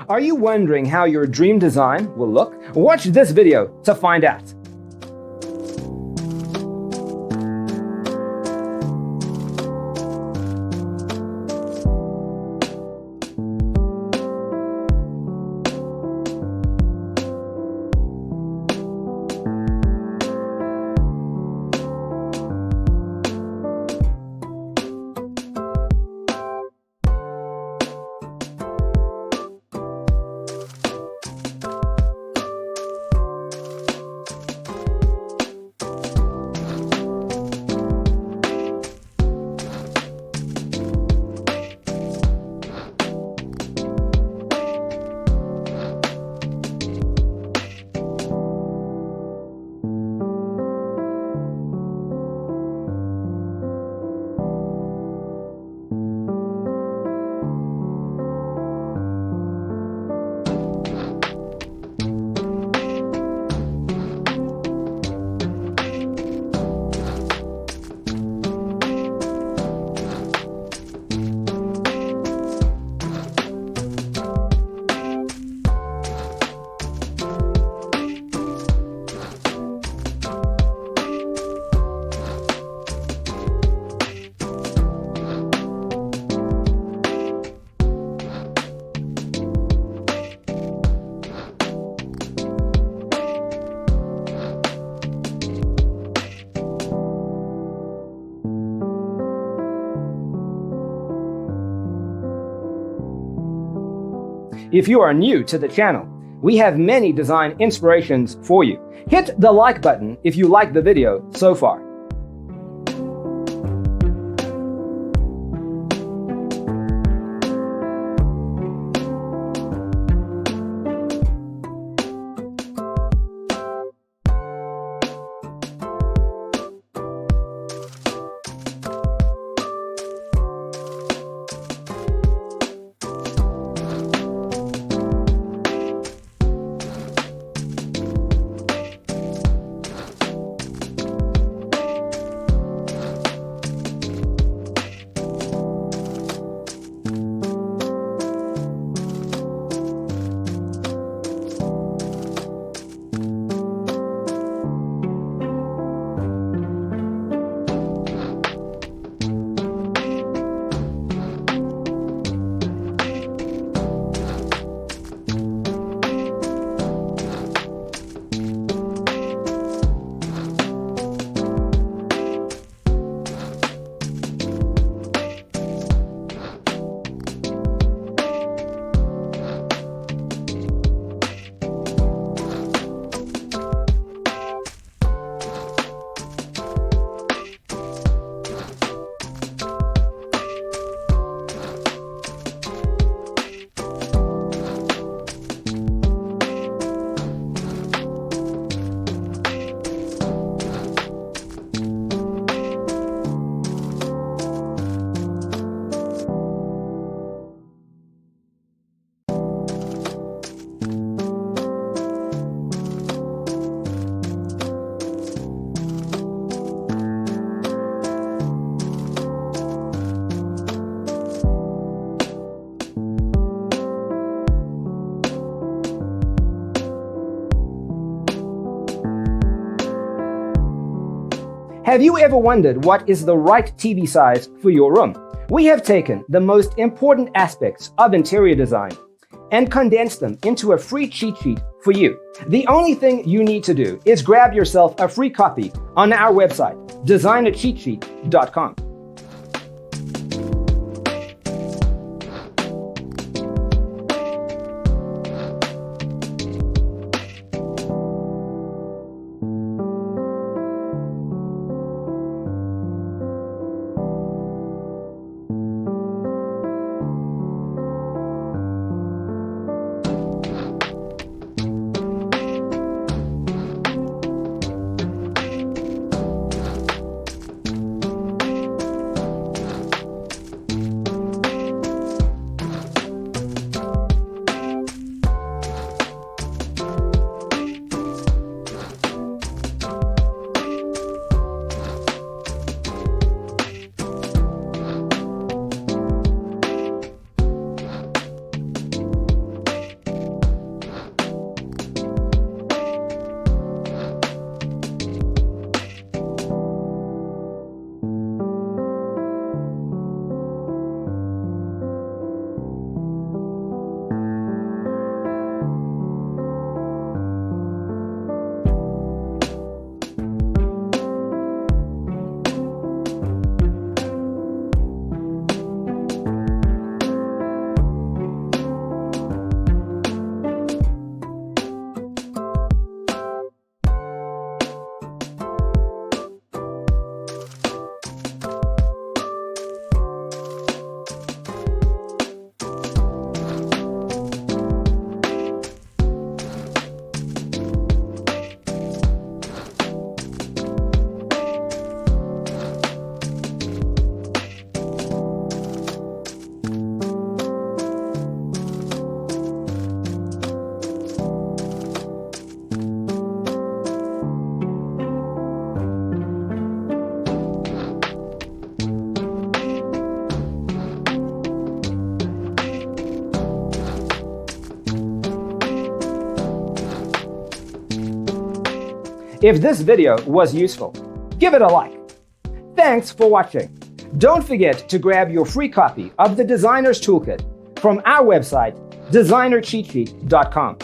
Are you wondering how your dream design will look? Watch this video to find out. If you are new to the channel, we have many design inspirations for you. Hit the like button if you like the video so far. Have you ever wondered what is the right TV size for your room? We have taken the most important aspects of interior design and condensed them into a free cheat sheet for you. The only thing you need to do is grab yourself a free copy on our website, designercheatsheet.com. If this video was useful, give it a like. Thanks for watching. Don't forget to grab your free copy of the Designer's Toolkit from our website, designercheatsheet.com.